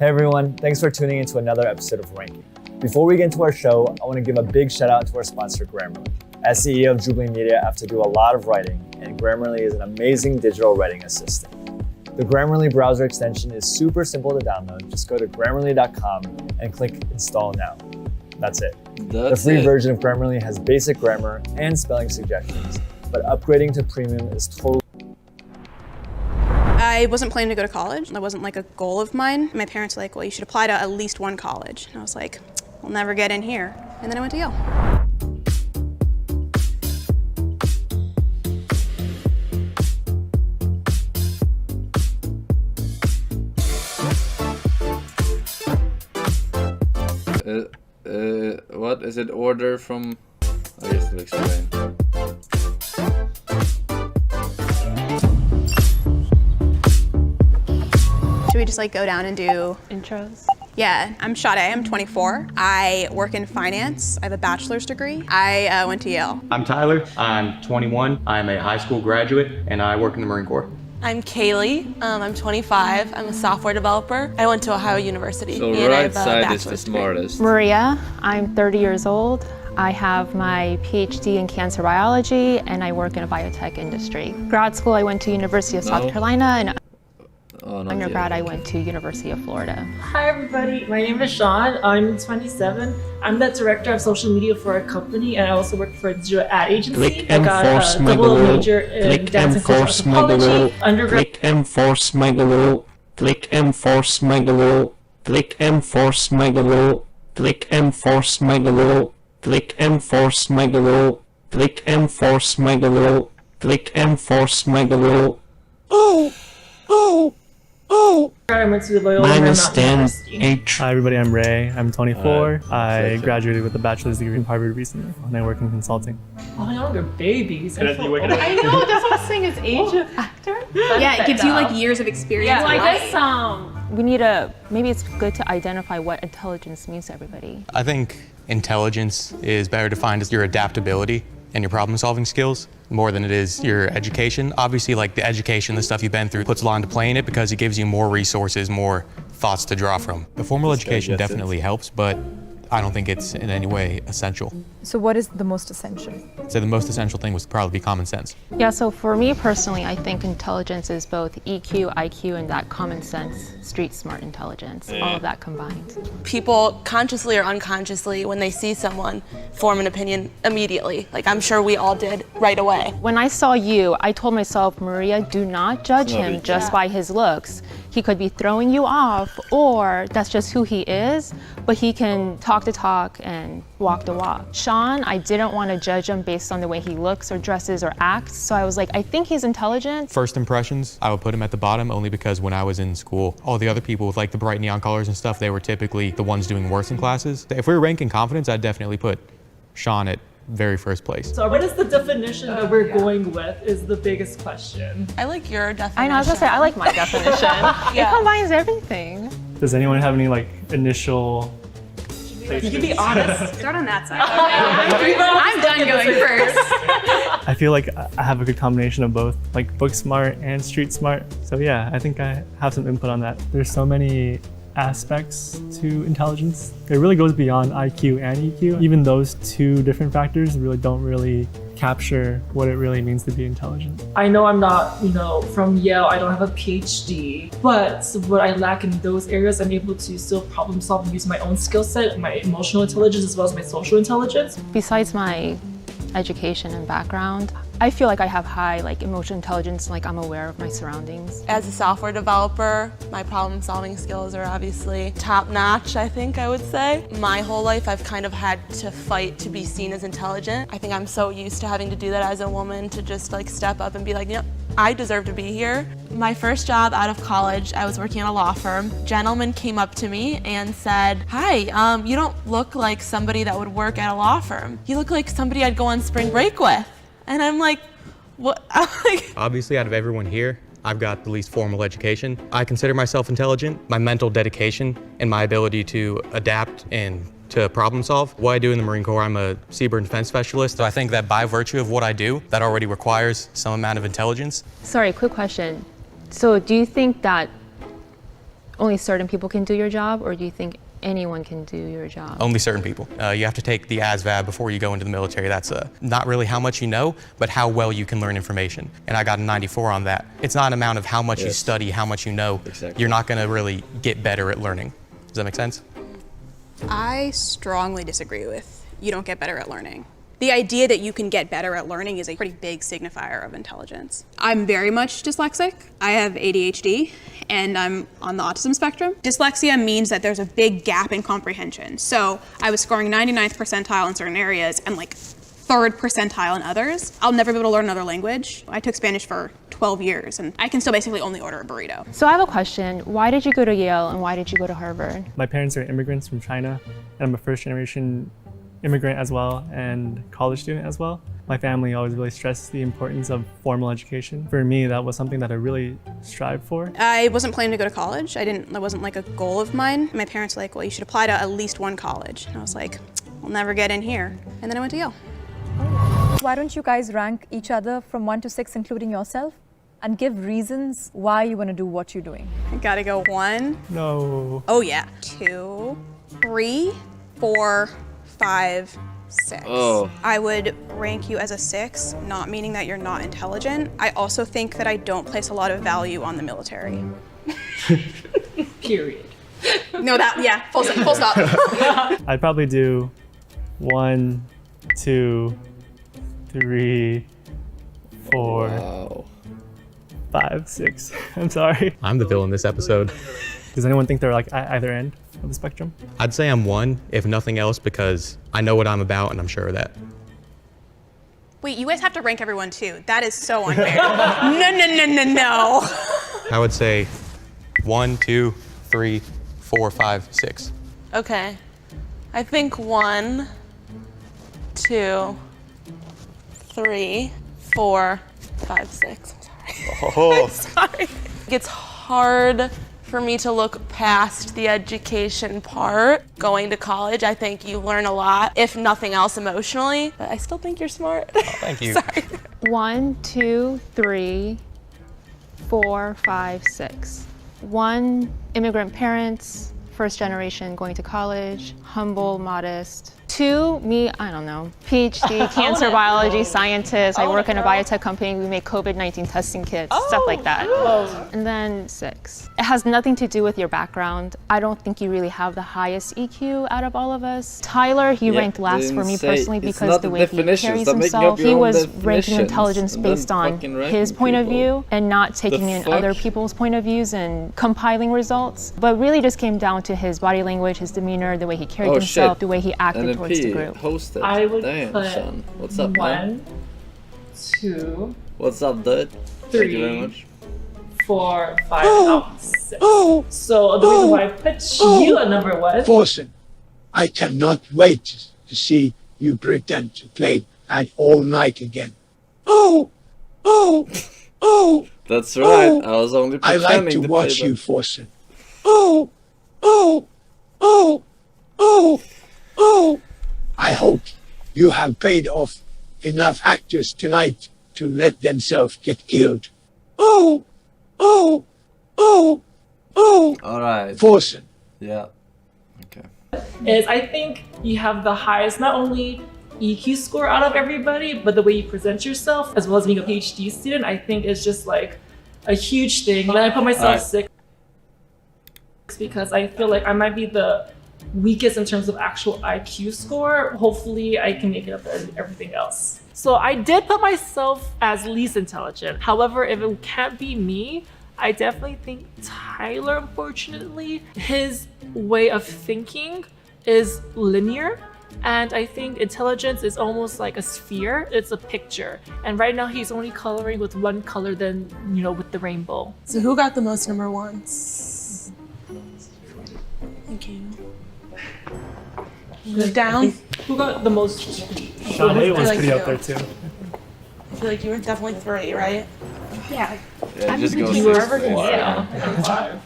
Hey everyone, thanks for tuning into another episode of Ranking. Before we get into our show, I want to give a big shout out to our sponsor, Grammarly. As CEO of Jubilee Media, I have to do a lot of writing, and Grammarly is an amazing digital writing assistant. The Grammarly browser extension is super simple to download. Just go to Grammarly.com and click Install Now. That's it. The free version of Grammarly has basic grammar and spelling suggestions, but upgrading to premium is totally. I wasn't planning to go to college. That wasn't like a goal of mine. My parents were like, well, you should apply to at least one college. And I was like, I'll never get in here. And then I went to Yale. What is it? Order from? Oh, yes, to explain. Should we just like go down and do intros? Yeah, I'm Sade, I'm 24. I work in finance. I have a bachelor's degree. I went to Yale. I'm Tyler, I'm 21. I'm a high school graduate and I work in the Marine Corps. I'm Kaylee, I'm 25. I'm a software developer. I went to Ohio University. So and I right have a side is the bachelor's degree. smartest. Maria, I'm 30 years old. I have my PhD in cancer biology and I work in a biotech industry. Grad school, I went to University of South Carolina, and undergrad, I went to University of Florida. Hi everybody, my name is Sean. I'm 27. I'm the director of social media for a company, and I also work for a digital ad agency. I got a double major in dance and cultural anthropology. Undergrad. Click enforce Megaloo. Click enforce Megaloo. Click enforce Megaloo. Click enforce Megaloo. Click enforce Megaloo. Click enforce Megaloo. Click enforce Megaloo. Oh! Oh! Oh! I went to the Loyola -10 University. H. Hi everybody, I'm Ray. I'm 24. I graduated with a bachelor's degree from Harvard recently, and I work in consulting. Oh, y'all are babies. I know, that's what I was saying, is age a factor? Yeah, it gives you like years of experience. Yeah, in I life. guess We need maybe it's good to identify what intelligence means to everybody. I think intelligence is better defined as your adaptability and your problem-solving skills more than it is your education. Obviously, like the education, the stuff you've been through, puts a lot into play in it because it gives you more resources, more thoughts to draw from. The formal education definitely helps, but I don't think it's in any way essential. So what is the most essential? So the most essential thing would probably be common sense. Yeah, so for me personally, I think intelligence is both EQ, IQ, and that common sense, street smart intelligence, all of that combined. people consciously or unconsciously, when they see someone, form an opinion immediately. Like I'm sure we all did right away. When I saw you, I told myself, Maria, do not judge him just by his looks. He could be throwing you off, or that's just who he is, but he can talk the talk and walk the walk. Sean, I didn't want to judge him based on the way he looks or dresses or acts, so I was like, I think he's intelligent. First impressions, I would put him at the bottom only because when I was in school, all the other people with like the bright neon colors and stuff, they were typically the ones doing worse in classes. If we were ranking confidence, I'd definitely put Sean at very first place. So what is the definition that we're going with is the biggest question. I like your definition. I know, I was gonna say, I like my definition. It combines everything. Does anyone have any like initial? You can be honest. Start on that side. I'm done going first. I feel like I have a good combination of both, like book smart and street smart. So yeah, I think I have some input on that. There's so many aspects to intelligence. It really goes beyond IQ and EQ. Even those two different factors really don't really capture what it really means to be intelligent. I know I'm not, from Yale, I don't have a PhD, but what I lack in those areas, I'm able to still problem solve and use my own skill set, my emotional intelligence as well as my social intelligence. Besides my education and background, I feel like I have high emotional intelligence, I'm aware of my surroundings. As a software developer, my problem-solving skills are obviously top-notch, I think I would say. My whole life, I've kind of had to fight to be seen as intelligent. I think I'm so used to having to do that as a woman, to just step up and be like, yep, I deserve to be here. My first job out of college, I was working at a law firm. A gentleman came up to me and said, hi, you don't look like somebody that would work at a law firm. You look like somebody I'd go on spring break with. And I'm like, what? Obviously, out of everyone here, I've got the least formal education. I consider myself intelligent. My mental dedication and my ability to adapt and to problem solve. What I do in the Marine Corps, I'm a seabird defense specialist. So I think that by virtue of what I do, that already requires some amount of intelligence. Sorry, quick question. So do you think that only certain people can do your job, or do you think anyone can do your job? Only certain people. You have to take the ASVAB before you go into the military. That's not really how much you know, but how well you can learn information. And I got a 94 on that. It's not an amount of how much you study, how much you know. Exactly. You're not gonna really get better at learning. Does that make sense? I strongly disagree with you don't get better at learning. The idea that you can get better at learning is a pretty big signifier of intelligence. I'm very much dyslexic. I have ADHD and I'm on the autism spectrum. Dyslexia means that there's a big gap in comprehension. So I was scoring 99th percentile in certain areas and like 3rd percentile in others. I'll never be able to learn another language. I took Spanish for 12 years and I can still basically only order a burrito. So I have a question. Why did you go to Yale and why did you go to Harvard? My parents are immigrants from China, and I'm a first generation immigrant as well and college student as well. My family always really stressed the importance of formal education. For me, that was something that I really strived for. I wasn't planning to go to college. That wasn't like a goal of mine. My parents were like, well, you should apply to at least one college. And I was like, I'll never get in here. And then I went to Yale. Why don't you guys rank each other from 1 to 6, including yourself, and give reasons why you want to do what you're doing? I gotta go 1. No. Oh yeah. 2, 3, 4, 5, 6. Oh. I would rank you as a 6, not meaning that you're not intelligent. I also think that I don't place a lot of value on the military. Period. No, full stop. I'd probably do 1, 2, 3, 4, Wow. 5, 6. I'm sorry. I'm the villain this episode. Does anyone think they're like at either end of the spectrum? I'd say I'm 1, if nothing else, because I know what I'm about and I'm sure of that. Wait, you guys have to rank everyone too. That is so unfair. No. I would say 1, 2, 3, 4, 5, 6. Okay. I think 1, 2, 3, 4, 5, 6. Oh. Sorry. It's hard for me to look past the education part. Going to college, I think you learn a lot, if nothing else emotionally, but I still think you're smart. Oh, thank you. Sorry. 1, 2, 3, 4, 5, 6. 1, immigrant parents, first generation going to college, humble, modest. 2, me, I don't know, PhD, cancer biology scientist. I work in a biotech company. We make COVID-19 testing kits, stuff like that. And then 6. It has nothing to do with your background. I don't think you really have the highest EQ out of all of us. Tyler, he ranked last for me personally because the way he carries himself. He was ranking intelligence based on his point of view and not taking in other people's point of views and compiling results. But really just came down to his body language, his demeanor, the way he carried himself, the way he acted towards the group. Hosted. I would Damn, put Sean. What's up, man? 1, 2, What's up, dude? 3, Thank you very much. 4, 5, 6. So the reason why I put you at number 1. Forsen, I cannot wait to see you pretend to play that all night again. That's right. I was only I pretending like to play watch them. you, Forsen. I hope you have paid off enough actors tonight to let themselves get killed. All right. Forsen. Yeah. Okay. Is I think you have the highest, not only EQ score out of everybody, but the way you present yourself, as well as being a PhD student, I think is just like a huge thing. And I put myself 6 because I feel like I might be the weakest in terms of actual IQ score. Hopefully I can make it up to everything else. So I did put myself as least intelligent. However, if it can't be me, I definitely think Tyler, unfortunately, his way of thinking is linear. And I think intelligence is almost like a sphere. It's a picture. And right now he's only coloring with one color than, with the rainbow. So who got the most number 1s? Thank you. Down. Who got the most? Sean A was pretty up there too. I feel like you were definitely 3, right? Yeah. Yeah, just go You were 6. yeah. 5.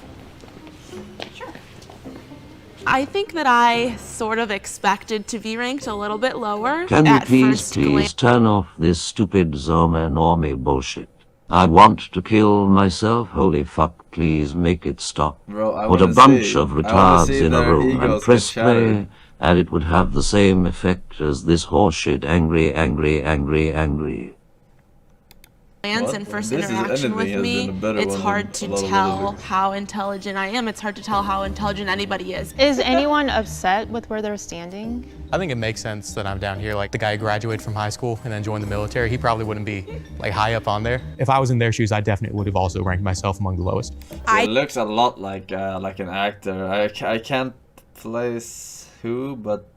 I think that I sort of expected to be ranked a little bit lower. Can you at please turn off this stupid Zoma normie bullshit? I want to kill myself, holy fuck. please make it stop. Bro, I Put a wanna bunch see- of I wanna retards see in a their room and egos press get shattered. play, and it would have the same effect as this horseshit angry. And first This is interaction anything with has me, been a better it's one hard than to a lot of tell others. how intelligent I am. It's hard to tell how intelligent anybody is. Is anyone upset with where they're standing? I think it makes sense that I'm down here. Like the guy who graduated from high school and then joined the military, he probably wouldn't be like high up on there. If I was in their shoes, I definitely would have also ranked myself among the lowest. It looks a lot like an actor. I can't place who, but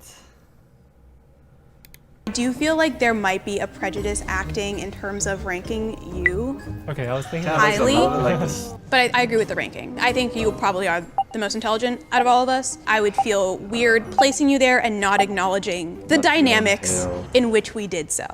Do you feel like there might be a prejudice acting in terms of ranking you Okay, I was thinking highly? like this. But I agree with the ranking. I think you probably are the most intelligent out of all of us. I would feel weird placing you there and not acknowledging the dynamics in which we did so.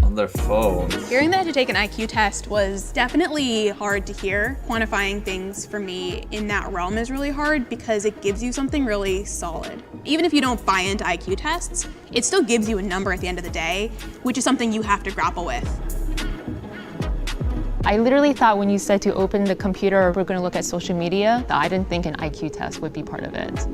On their phone. Hearing that I had to take an IQ test was definitely hard to hear. Quantifying things for me in that realm is really hard because it gives you something really solid. Even if you don't buy into IQ tests, it still gives you a number at the end of the day, which is something you have to grapple with. I literally thought when you said to open the computer, we're going to look at social media, that I didn't think an IQ test would be part of it.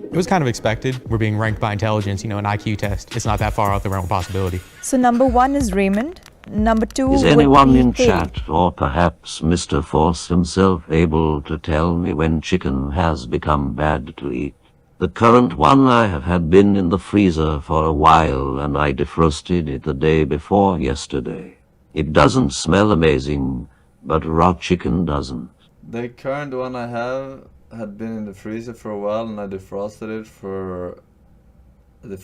It was kind of expected. We're being ranked by intelligence, you know, an IQ test. It's not that far out the realm of possibility. So number 1 is Raymond. Number 2 Is would anyone be in Haley. chat, or perhaps Mr. Force himself, able to tell me when chicken has become bad to eat? The current one I have had been in the freezer for a while, and I defrosted it the day before yesterday. It doesn't smell amazing, but raw chicken doesn't. The current one I have had been in the freezer for a while, and I defrosted it the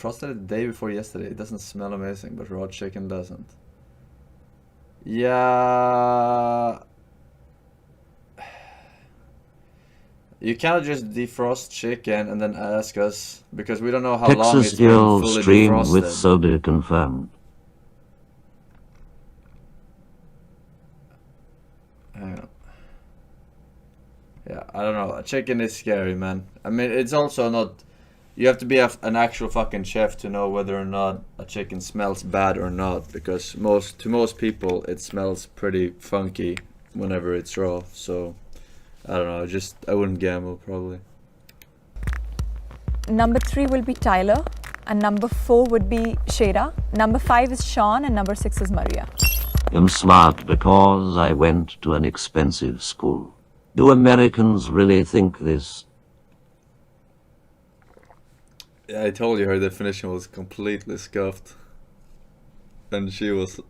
day before yesterday. It doesn't smell amazing, but raw chicken doesn't. Yeah. You cannot just defrost chicken and then ask us, because we don't know how long Texas it's been Hill fully stream defrosted. with soda confirmed. Hang on. Yeah, I don't know. Chicken is scary, man. I mean, it's also not... You have to be an actual fucking chef to know whether or not a chicken smells bad or not, because to most people it smells pretty funky whenever it's raw. So I don't know. I wouldn't gamble probably. Number 3 will be Tyler, and number 4 would be Shada. Number 5 is Sean, and number 6 is Maria. I'm smart because I went to an expensive school. Do Americans really think this? Yeah, I told you her definition was completely scuffed. And she was...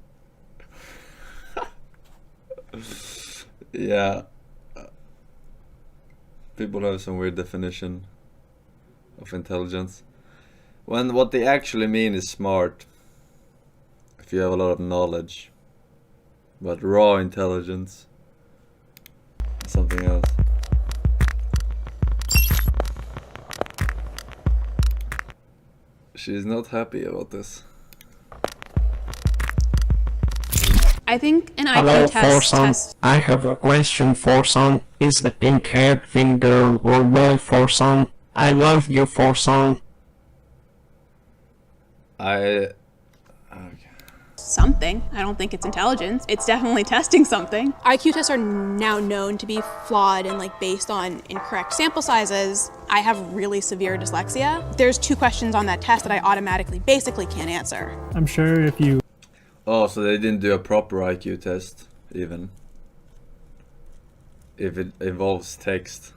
Yeah. People have some weird definition of intelligence. When what they actually mean is smart. If you have a lot of knowledge. But raw intelligence is something else. She's not happy about this. I think an Hello, IQ test. I have a question, Forsen. Is the pink-haired thing girl or boy, Forsen? I love you, Forsen. Something. I don't think it's intelligence. It's definitely testing something. IQ tests are now known to be flawed and based on incorrect sample sizes. I have really severe dyslexia. There's 2 questions on that test that I basically can't answer. I'm sure if you Oh, so they didn't do a proper IQ test, even. If it involves text.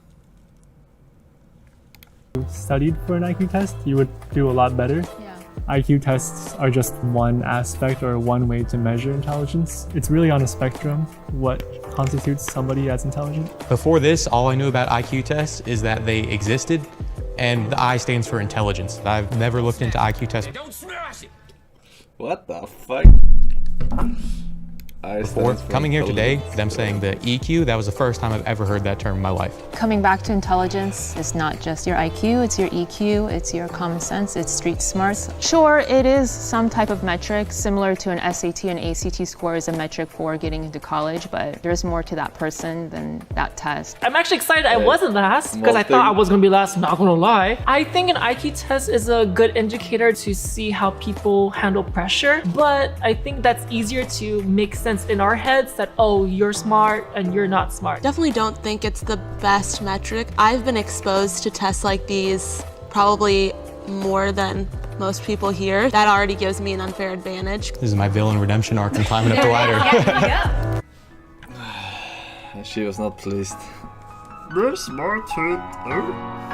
studied for an IQ test, you would do a lot better. Yeah. IQ tests are just one aspect or one way to measure intelligence. It's really on a spectrum what constitutes somebody as intelligent. Before this, all I knew about IQ tests is that they existed, and the I stands for intelligence. I've never looked into IQ tests. What the fuck? Before coming here today, them saying the EQ, that was the first time I've ever heard that term in my life. Coming back to intelligence, it's not just your IQ, it's your EQ, it's your common sense, it's street smarts. Sure, it is some type of metric similar to an SAT and ACT score is a metric for getting into college, but there's more to that person than that test. I'm actually excited I wasn't last because I thought I was gonna be last, not gonna lie. I think an IQ test is a good indicator to see how people handle pressure, but I think that's easier to make sense in our heads that, oh, you're smart and you're not smart. Definitely don't think it's the best metric. I've been exposed to tests like these probably more than most people here. That already gives me an unfair advantage. This is my villain redemption arc and climbing up the ladder. She was not pleased. Bruce, more to